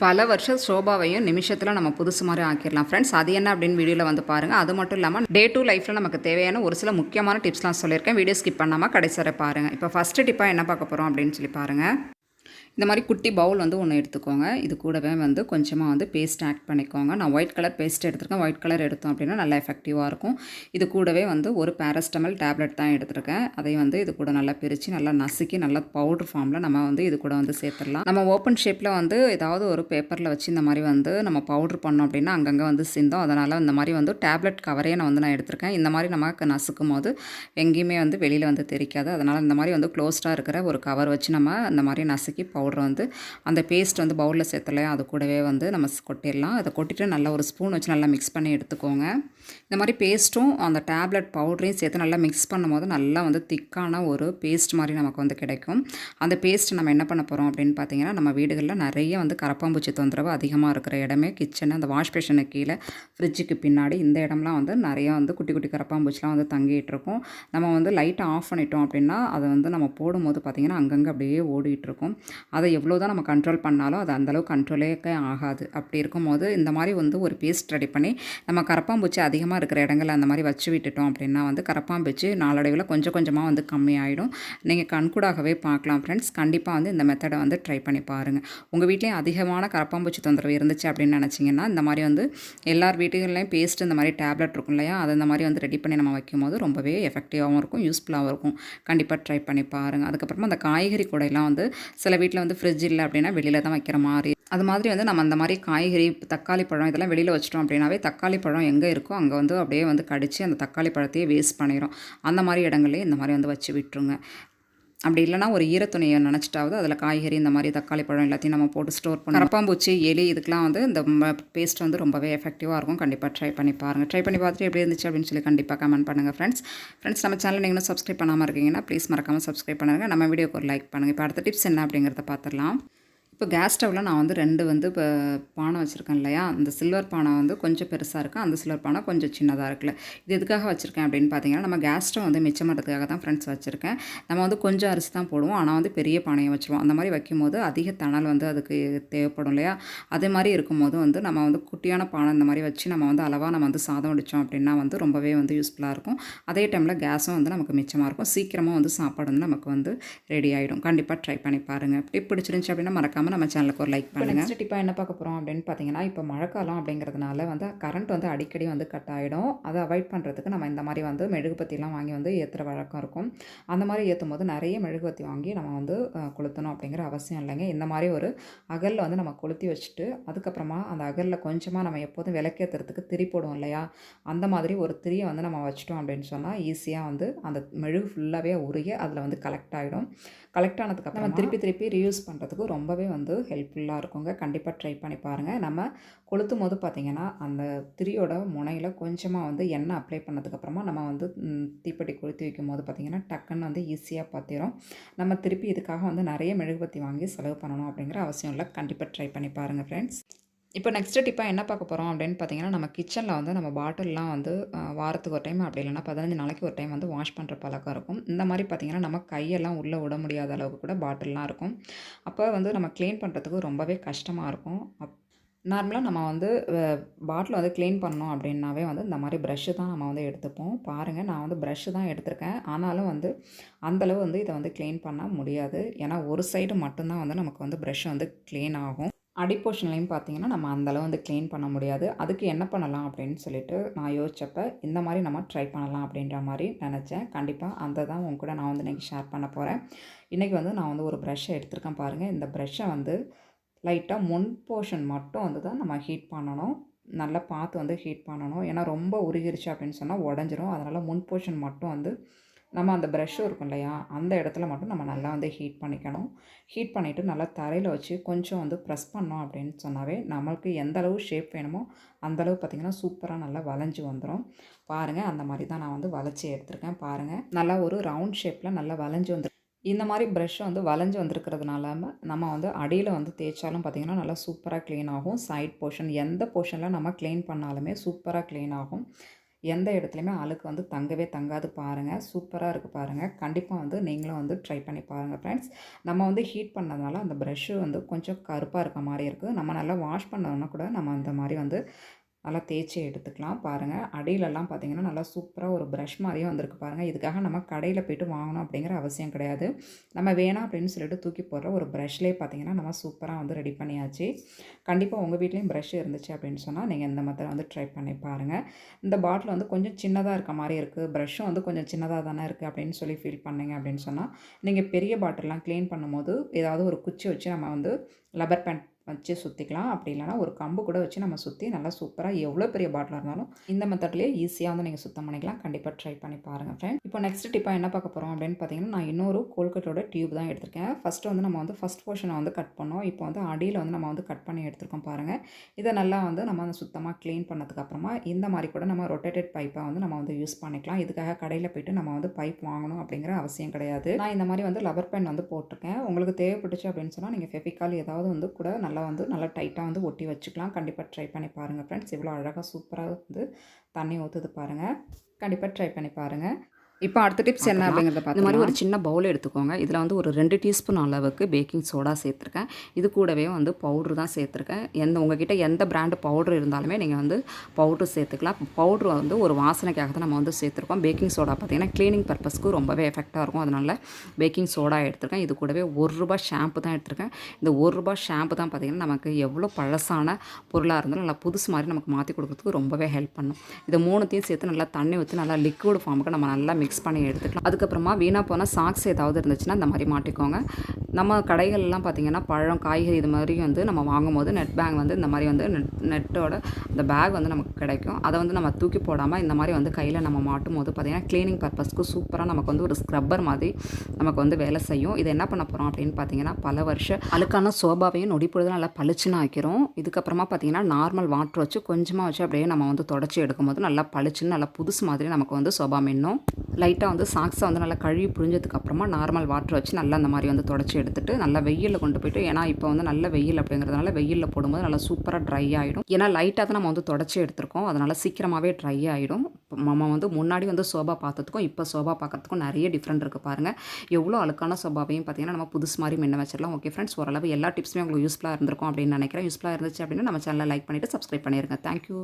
பல வருஷம் சோபாவையும் நிமிஷத்தில் நம்ம புதுசு மாதிரி ஆக்கிடலாம் ஃப்ரெண்ட்ஸ். அது என்ன அப்படின்னு வீடியோவில் வந்து பாருங்கள். அது மட்டும் இல்லாமல் டே டு லைஃப்பில் நமக்கு தேவையான ஒரு சில முக்கியமான டிப்ஸ்லாம் சொல்லியிருக்கேன். வீடியோ ஸ்கிப் பண்ணாமல் கடைசி வரை பாருங்கள். இப்போ ஃபஸ்ட்டு டிப்பாக என்ன பார்க்க போகிறோம் அப்படின்னு சொல்லி பாருங்கள். இந்த மாதிரி குட்டி பவுல் வந்து ஒன்று எடுத்துக்கோங்க. இது கூடவே வந்து கொஞ்சமாக வந்து பேஸ்ட் ஆட் பண்ணிக்கோங்க. நான் ஒயிட் கலர் பேஸ்ட் எடுத்துருக்கேன். ஒயிட் கலர் எடுத்தோம் அப்படின்னா நல்லா எஃபெக்டிவாக இருக்கும். இது கூடவே வந்து ஒரு பேராசிட்டமல் டேப்லெட் தான் எடுத்துருக்கேன். அதை வந்து இது கூட நல்லா பிரித்து நல்லா நசுக்கி நல்லா பவுடர் ஃபார்மில் நம்ம வந்து இது கூட வந்து சேர்த்துடலாம். நம்ம ஓப்பன் ஷேப்பில் வந்து ஏதாவது ஒரு பேப்பரில் வச்சு இந்த மாதிரி வந்து நம்ம பவுடர் பண்ணோம் அப்படின்னா அங்கங்கே வந்து சிந்தும். அதனால் இந்த மாதிரி வந்து டேப்லெட் கவரே நான் எடுத்திருக்கேன். இந்த மாதிரி நமக்கு நசுக்கும் போது எங்கேயுமே வந்து வெளியில் வந்து தெரிக்காது. அதனால் இந்த மாதிரி வந்து க்ளோஸ்டாக இருக்கிற ஒரு கவர் வச்சு நம்ம இந்த மாதிரி நசுக்கி பவுடர் வந்து அந்த பேஸ்ட் வந்து பவுலில் சேர்த்துலையும் அது கூடவே வந்து நம்ம கொட்டிடலாம். அதை கொட்டிட்டு நல்லா ஒரு ஸ்பூன் வச்சு நல்லா மிக்ஸ் பண்ணி எடுத்துக்கோங்க. இந்த மாதிரி பேஸ்ட்டும் அந்த டேப்லெட் பவுடரையும் சேர்த்து நல்லா மிக்ஸ் பண்ணும்போது நல்லா வந்து திக்கான ஒரு பேஸ்ட் மாதிரி நமக்கு வந்து கிடைக்கும். அந்த பேஸ்ட் நம்ம என்ன பண்ண போகிறோம் அப்படின்னு பார்த்தீங்கன்னா, நம்ம வீடுகளில் நிறைய வந்து கரப்பாம்பூச்சி தொந்தரவு அதிகமாக இருக்கிற இடமே கிச்சனு, அந்த வாஷ் பேஷனுக்கு கீழே, ஃப்ரிட்ஜுக்கு பின்னாடி இந்த இடம்லாம் வந்து நிறையா வந்து குட்டி குட்டி கரப்பாம்பூச்சிலாம் வந்து தங்கிட்டு இருக்கும். நம்ம வந்து லைட்டை ஆஃப் பண்ணிட்டோம் அப்படின்னா அதை வந்து நம்ம போடும்போது பார்த்திங்கன்னா அங்கங்கே அப்படியே ஓடிட்டுருக்கும். அதை எவ்வளோ தான் நம்ம கண்ட்ரோல் பண்ணாலும் அது அந்தளவு கண்ட்ரோலே ஆகாது. அப்படி இருக்கும்போது இந்த மாதிரி வந்து ஒரு பேஸ்ட் ரெடி பண்ணி நம்ம கரப்பாம்பூச்சி அதிகமாக இருக்கிற இடங்களில் அந்த மாதிரி வச்சு விட்டுட்டோம் அப்படின்னா வந்து கரப்பாம்பூச்சி நாளடைவில் கொஞ்சம் கொஞ்சமாக வந்து கம்மியாயிடும். நீங்கள் கண்கூடாகவே பார்க்கலாம் ஃப்ரெண்ட்ஸ். கண்டிப்பாக வந்து இந்த மெத்தடை வந்து ட்ரை பண்ணி பாருங்கள். உங்கள் வீட்லேயும் அதிகமான கரப்பாம்பூச்சி தொந்தரவு இருந்துச்சு அப்படின்னு நினச்சிங்கன்னா இந்த மாதிரி வந்து எல்லார் வீட்டுகள்லையும் பேஸ்ட் இந்த மாதிரி டேப்லெட் இருக்கும் இல்லையா, அதை இந்த மாதிரி வந்து ரெடி பண்ணி நம்ம வைக்கும்போது ரொம்பவே எஃபெக்டிவாகவும் இருக்கும், யூஸ்ஃபுல்லாகவும் இருக்கும். கண்டிப்பாக ட்ரை பண்ணி பாருங்கள். அதுக்கப்புறமா அந்த காய்கறி கூடையெல்லாம் வந்து சில வீட்டில் வந்து ஃப்ரிட்ஜ் இல்லை அப்படின்னா வெளியில் தான் வைக்கிற மாதிரி, அது மாதிரி வந்து நம்ம அந்த மாதிரி காய்கறி, தக்காளி பழம் இதெல்லாம் வெளியில் வச்சிட்டோம் அப்படின்னாவே தக்காளி பழம் எங்கே இருக்கோ அங்கே வந்து அப்படியே வந்து கடித்து அந்த தக்காளி பழத்தையே வேஸ்ட் பண்ணிடும். அந்த மாதிரி இடங்கள்லேயே இந்த மாதிரி வந்து வச்சு விட்டுருங்க. அப்படி இல்லைனா ஒரு ஈரத்துணியை நினச்சிட்டாவது அதில் காய்கறி இந்த மாதிரி தக்காளி பழம் எல்லாத்தையும் நம்ம போட்டு ஸ்டோர் பண்ணி கரப்பாம்பூச்சி, எலி இதுக்கெலாம் வந்து இந்த பேஸ்ட் வந்து ரொம்பவே எஃபெக்டிவாக இருக்கும். கண்டிப்பாக ட்ரை பண்ணி பாருங்கள். ட்ரை பண்ணி பார்த்துட்டு எப்படி இருந்துச்சு அப்படின்னு சொல்லி கண்டிப்பாக கமெண்ட் பண்ணுங்கள் ஃப்ரெண்ட்ஸ். நம்ம சேனல் நீங்கள் இன்னும் சப்ஸ்கிரைப் பண்ணாமல் இருக்கீங்கன்னா ப்ளீஸ் மறக்காமல் சப்ஸ்கிரைப் பண்ணுங்கள். நம்ம வீடியோக்கு ஒரு லைக் பண்ணுங்கள். இப்போ அடுத்த டிப்ஸ் என்ன அப்படிங்கிறத பார்த்துடலாம். இப்போ கேஸ் ஸ்டவ்வில் நான் வந்து 2 வந்து இப்போ பானை வச்சுருக்கேன் இல்லையா, அந்த சில்வர் பானை வந்து கொஞ்சம் பெருசாக இருக்குது, அந்த சில்வர் பானை கொஞ்சம் சின்னதாக இருக்குல்ல. இது எதுக்காக வச்சுருக்கேன் அப்படின்னு பார்த்தீங்கன்னா, நம்ம கேஸ் ஸ்டவ் வந்து மிச்சம் பண்ணுறதுக்காக தான் ஃப்ரெண்ட்ஸ் வச்சுருக்கேன். நம்ம வந்து கொஞ்சம் அரிசி தான் போடுவோம், ஆனால் வந்து பெரிய பானையை வச்சுருவோம். அந்த மாதிரி வைக்கும்போது அதிக தணல் வந்து அதுக்கு தேவைப்படும் இல்லையா. அதே மாதிரி இருக்கும்போது வந்து நம்ம வந்து குட்டியான பானை இந்த மாதிரி வச்சு நம்ம வந்து அளவாக நம்ம வந்து சாதம் வடித்தோம் அப்படின்னா வந்து ரொம்பவே வந்து யூஸ்ஃபுல்லாக இருக்கும். அதே டைமில் கேஸும் வந்து நமக்கு மிச்சமாக இருக்கும். சீக்கிரமாக வந்து சாப்பாடு வந்து நமக்கு வந்து ரெடி ஆகிடும். கண்டிப்பாக ட்ரை பண்ணி பாருங்கள். டிப் பிடிச்சிருந்துச்சு அப்படின்னா மறக்காமல் நம்ம சேனலுக்கு ஒரு லைக் பண்ணுங்கள். நெக்ஸ்ட் டிப்பாக என்ன பார்க்க போகிறோம் அப்படின்னு பார்த்தீங்கன்னா, இப்போ மழைக்காலம் அப்படிங்கிறதுனால வந்து கரண்ட் வந்து அடிக்கடி வந்து கட் ஆகிடும். அதை அவாய்ட் பண்ணுறதுக்கு நம்ம இந்த மாதிரி வந்து மெழுகுபத்திலாம் வாங்கி வந்து ஏற்றுற வழக்கம் இருக்கும். அந்த மாதிரி ஏற்றும் போது நிறைய மெழுகுபத்தி வாங்கி நம்ம வந்து கொளுத்தணும் அப்படிங்கிற அவசியம் இல்லைங்க. இந்த மாதிரி ஒரு அகலில் வந்து நம்ம கொளுத்தி வச்சுட்டு அதுக்கப்புறமா அந்த அகலில் கொஞ்சமாக நம்ம எப்போதும் விளக்கேற்றுறதுக்கு திரி போடுவோம் இல்லையா, அந்த மாதிரி ஒரு திரியை வந்து நம்ம வச்சிட்டோம் அப்படின்னு சொன்னால் ஈஸியாக வந்து அந்த மெழுகு ஃபுல்லாகவே உருகி அதில் வந்து கலெக்ட் ஆகிடும். கலெக்ட் ஆனதுக்கப்புறம் நம்ம திருப்பி ரீயூஸ் பண்ணுறதுக்கு ரொம்பவே வந்து ஹெல்ப்ஃபுல்லாக இருக்குங்க. கண்டிப்பாக ட்ரை பண்ணி பாருங்கள். நம்ம கொளுத்தும் போது பார்த்திங்கன்னா அந்த திரியோட முனையில் கொஞ்சமாக வந்து எண்ணெய் அப்ளை பண்ணதுக்கப்புறமா நம்ம வந்து தீப்பெட்டி கொளுத்தி வைக்கும் போது பார்த்திங்கன்னா டக்குன்னு வந்து ஈஸியாக பார்த்திரும். நம்ம திருப்பி இதுக்காக வந்து நிறைய மெழுகுபத்தி வாங்கி செலவு பண்ணணும் அப்படிங்கிற அவசியம் இல்லை. கண்டிப்பாக ட்ரை பண்ணி பாருங்கள் ஃப்ரெண்ட்ஸ். இப்போ நெக்ஸ்ட்டு டிப்பாக என்ன பார்க்க போகிறோம் அப்படின்னு பார்த்தீங்கன்னா, நம்ம கிச்சனில் வந்து நம்ம பாட்டில்லாம் வந்து வாரத்துக்கு ஒரு டைம் அப்படி இல்லைனா 15 நாளைக்கு ஒரு டைம் வந்து வாஷ் பண்ணுற பழக்கம் இருக்கும். இந்த மாதிரி பார்த்திங்கன்னா நம்ம கையெல்லாம் உள்ளே விட முடியாத அளவுக்கு கூட பாட்டில்லாம் இருக்கும். அப்போ வந்து நம்ம க்ளீன் பண்ணுறதுக்கு ரொம்பவே கஷ்டமாக இருக்கும். நார்மலாக நம்ம வந்து பாட்டில் வந்து க்ளீன் பண்ணோம் அப்படின்னாவே வந்து இந்த மாதிரி ப்ரஷ்ஷு தான் நம்ம வந்து எடுத்துப்போம். பாருங்கள், நான் வந்து ப்ரஷ்ஷு தான் எடுத்திருக்கேன். ஆனாலும் வந்து அந்தளவு வந்து இதை வந்து க்ளீன் பண்ண முடியாது. ஏன்னா ஒரு சைடு மட்டும்தான் வந்து நமக்கு வந்து ப்ரஷ் வந்து க்ளீன் ஆகும். அடிப்போர்ஷன்லையும் பார்த்திங்கன்னா நம்ம அந்தளவு வந்து க்ளீன் பண்ண முடியாது. அதுக்கு என்ன பண்ணலாம் அப்படின்னு சொல்லிட்டு நான் யோசிச்சப்போ இந்த மாதிரி நம்ம ட்ரை பண்ணலாம் அப்படின்ற மாதிரி நினச்சேன். கண்டிப்பாக அந்த தான் உங்க கூட நான் வந்து இன்றைக்கி ஷேர் பண்ண போகிறேன். இன்றைக்கி வந்து நான் வந்து ஒரு ப்ரஷ்ஷை எடுத்திருக்கேன் பாருங்கள். இந்த ப்ரஷ்ஷை வந்து லைட்டாக முன் போர்ஷன் மட்டும் வந்து தான் நம்ம ஹீட் பண்ணணும். நல்லா பார்த்து வந்து ஹீட் பண்ணணும். ஏன்னா ரொம்ப உருகிருச்சு அப்படின்னு சொன்னால் உடஞ்சிரும். அதனால் முன் போர்ஷன் மட்டும் வந்து நம்ம அந்த ப்ரஷ்ஷும் இருக்கும் இல்லையா, அந்த இடத்துல மட்டும் நம்ம நல்லா வந்து ஹீட் பண்ணிக்கணும். ஹீட் பண்ணிவிட்டு நல்லா தரையில் வச்சு கொஞ்சம் வந்து ப்ரெஸ் பண்ணோம் அப்படின்னு சொன்னாவே நம்மளுக்கு எந்த அளவு ஷேப் வேணுமோ அந்தளவு பார்த்திங்கன்னா சூப்பராக நல்லா வளைஞ்சு வந்துடும். பாருங்கள், அந்த மாதிரி தான் நான் வந்து வளைச்சி எடுத்திருக்கேன். பாருங்கள், நல்லா ஒரு ரவுண்ட் ஷேப்பில் நல்லா வளைஞ்சு வந்து இந்த மாதிரி ப்ரஷ் வந்து வளைஞ்சு வந்திருக்கிறதுனால நம்ம வந்து அடியில் வந்து தேய்ச்சாலும் பார்த்திங்கன்னா நல்லா சூப்பராக க்ளீன் ஆகும். சைட் போர்ஷன் எந்த போர்ஷனில் நம்ம க்ளீன் பண்ணாலுமே சூப்பராக க்ளீன் ஆகும். எந்த இடத்துலையுமே அழுக்கு வந்து தங்கவே தங்காது பாருங்கள். சூப்பராக இருக்குது பாருங்கள். கண்டிப்பாக வந்து நீங்களும் வந்து ட்ரை பண்ணி பாருங்கள் ஃப்ரெண்ட்ஸ். நம்ம வந்து ஹீட் பண்ணதுனால அந்த ப்ரஷ்ஷு வந்து கொஞ்சம் கருப்பாக இருக்க மாதிரி இருக்குது. நம்ம நல்லா வாஷ் பண்ணோன்னா கூட நம்ம அந்த மாதிரி வந்து நல்லா தேய்ச்சி எடுத்துக்கலாம். பாருங்கள், அடியிலலாம் பார்த்திங்கன்னா நல்லா சூப்பராக ஒரு ப்ரஷ் மாதிரியே வந்திருக்கு பாருங்கள். இதுக்காக நம்ம கடையில் போய்ட்டு வாங்கணும் அப்படிங்கிற அவசியம் கிடையாது. நம்ம வேணாம் அப்படின்னு சொல்லிட்டு தூக்கி போடுற ஒரு ப்ரஷ்லேயே பார்த்திங்கன்னா நம்ம சூப்பராக வந்து ரெடி பண்ணியாச்சு. கண்டிப்பாக உங்கள் வீட்லேயும் ப்ரஷ் இருந்துச்சு அப்படின்னு சொன்னால் நீங்கள் இந்த மெத்தட் வந்து ட்ரை பண்ணி பாருங்கள். இந்த பாட்டில் வந்து கொஞ்சம் சின்னதாக இருக்க மாதிரி இருக்குது, ப்ரஷ்ஷும் வந்து கொஞ்சம் சின்னதாக தானே இருக்குது அப்படின்னு சொல்லி ஃபீல் பண்ணிங்க அப்படின்னு சொன்னால் நீங்கள் பெரிய பாட்டில்லாம் க்ளீன் பண்ணும்போது ஏதாவது ஒரு குச்சி வச்சு நம்ம வந்து லப்பர் பேண்ட் வச்சு சுற்றிக்கலாம். அப்படி இல்லைனா ஒரு கம்பு கூட வச்சு நம்ம சுற்றி நல்லா சூப்பராக எவ்வளோ பெரிய பாட்டிலாக இருந்தாலும் இந்த மெத்தட்லேயே ஈஸியாக வந்து நீங்கள் சுத்தம் பண்ணிக்கலாம். கண்டிப்பாக ட்ரை பண்ணி பாருங்கள் ஃப்ரெண்ட். இப்போ நெக்ஸ்ட் டிப்பாக என்ன பார்க்க போகிறோம் அப்படின்னு பார்த்தீங்கன்னா, நான் இன்னொரு கோல்கட்டோட டியூப் தான் எடுத்திருக்கேன். ஃபஸ்ட்டு வந்து நம்ம வந்து ஃபஸ்ட் போர்ஷனை வந்து கட் பண்ணோம். இப்போ வந்து அடியில் வந்து நம்ம வந்து கட் பண்ணி எடுத்துருக்கோம் பாருங்கள். இதை நல்லா வந்து நம்ம சுத்தமாக க்ளீன் பண்ணதுக்கப்புறமா இந்த மாதிரி கூட நம்ம ரொட்டேட்டட் பைப்பை வந்து நம்ம வந்து யூஸ் பண்ணிக்கலாம். இதுக்காக கடையில் போய்ட்டு நம்ம வந்து பைப் வாங்கணும் அப்படிங்கிற அவசியம் கிடையாது. நான் இந்த மாதிரி வந்து லப்பர் பேன் வந்து போட்டிருக்கேன். உங்களுக்கு தேவைப்பட்டுச்சு அப்படின்னு சொன்னால் நீங்கள் ஃபெவிகால் ஏதாவது வந்து கூட நல்லா டைட்டாக வந்து ஒட்டி வச்சுக்கலாம். கண்டிப்பாக ட்ரை பண்ணி பாருங்கள் ஃப்ரெண்ட்ஸ். இவ்வளோ அழகாக சூப்பராக வந்து தண்ணி ஊற்றுது பாருங்கள். கண்டிப்பாக ட்ரை பண்ணி பாருங்கள். இப்போ அடுத்த டிப்ஸ் என்ன அப்படிங்கிறத பார்த்து, இந்த மாதிரி ஒரு சின்ன பவுல் எடுத்துக்கோங்க. இதில் வந்து ஒரு 2 டீஸ்பூன் அளவுக்கு பேக்கிங் சோடா சேர்த்துருக்கேன். இது கூடவே வந்து பவுட்ரு தான் சேர்த்துருக்கேன். உங்ககிட்ட எந்த பிராண்டு பவுட்ரு இருந்தாலுமே நீங்கள் வந்து பவுட்ரு சேர்த்துக்கலாம். பவுட்ரு வந்து ஒரு வாசனைக்காக தான் நம்ம வந்து சேர்த்துருக்கோம். பேக்கிங் சோடா பார்த்திங்கன்னா க்ளீனிங் பர்பஸ்க்கு ரொம்பவே எஃபெக்டாக இருக்கும். அதனால் பேக்கிங் சோடா எடுத்துருக்கேன். இது கூடவே ₹1 ஷாம்பு தான் எடுத்துருக்கேன். இந்த ₹1 ஷாம்பு தான் பார்த்திங்கன்னா நமக்கு எவ்வளோ பழசான பொருளாக இருந்தாலும் நல்லா புதுசு மாதிரி நமக்கு மாற்றி கொடுக்குறதுக்கு ரொம்பவே ஹெல்ப் பண்ணும். இதை 3த்தையும் சேர்த்து நல்லா தண்ணி ஊற்றி நல்லா லிக்விட் ஃபார்முக்கு நம்ம நல்லா மிக்ஸ் பண்ணி எடுத்துக்கலாம். அதுக்கப்புறமா வீணாக போனால் சாக்ஸ் ஏதாவது இருந்துச்சுன்னா இந்த மாதிரி மாட்டிக்கோங்க. நம்ம கடைகள்லாம் பார்த்திங்கன்னா பழம், காய்கறி இது மாதிரி வந்து நம்ம வாங்கும்போது நெட் பேக் வந்து இந்த மாதிரி வந்து நெட்டோட இந்த பேக் வந்து நமக்கு கிடைக்கும். அதை வந்து நம்ம தூக்கி போடாமல் இந்த மாதிரி வந்து கையில் நம்ம மாட்டும் போது பார்த்திங்கன்னா க்ளீனிங் பர்பஸ்க்கு சூப்பராக நமக்கு வந்து ஒரு ஸ்க்ரப்பர் மாதிரி நமக்கு வந்து வேலை செய்யும். இதை என்ன பண்ண போகிறோம் அப்படின்னு பார்த்தீங்கன்னா, பல வருஷம் அழுக்கான சோபாவையும் நொடிப்பொழுது நல்லா பளிச்சுன்னு ஆக்கிறோம். இதுக்கப்புறமா பார்த்திங்கன்னா நார்மல் வாட்டர் வச்சு கொஞ்சமாக வச்சு அப்படியே நம்ம வந்து தொடச்சி எடுக்கும்போது நல்லா பளிச்சுன்னு நல்லா புதுசு மாதிரி நமக்கு வந்து சோபா மின்னும். லைட்டாக வந்து சாக்ஸை வந்து நல்லா கழுவி புழிஞ்சதுக்கப்புறமா நார்மல் வாட்டர் வச்சு நல்லா அந்த மாதிரி வந்து தொடச்சி எடுத்துகிட்டு நல்லா வெயிலில் கொண்டு போய்ட்டு, ஏன்னா இப்போ வந்து நல்ல வெயில் அப்படிங்கிறதுனால வெயிலில் போடும்போது நல்லா சூப்பராக ட்ரை ஆகிடும். ஏன்னா லைட்டாக தான் நம்ம வந்து தொடச்சி எடுத்துருக்கோம், அதனால் சீக்கிரமாகவே ட்ரை ஆகிடும். நம்ம வந்து முன்னாடி வந்து சோபா பார்த்ததுக்கும் இப்போ சோபா பார்க்குறதுக்கும் நிறைய டிஃப்ரெண்ட் இருக்குது பாருங்கள். எவ்வளோ அழுக்கான சோபாவையும் பார்த்திங்கன்னா நம்ம புதுசு மாதிரி மின்ன வச்சிடலாம். ஓகே ஃப்ரெண்ட்ஸ், ஓரளவு எல்லா டிப்ஸுமே உங்களுக்கு யூஸ்ஃபுல்லாக இருந்திருக்கும் அப்படின்னு நினைக்கிறேன். யூஸ்ஃபுல்லாக இருந்துச்சு அப்படின்னா நம்ம சேனலை லைக் பண்ணிவிட்டு சப்ஸ்கிரைப் பண்ணிடுங்க. தேங்க்யூ.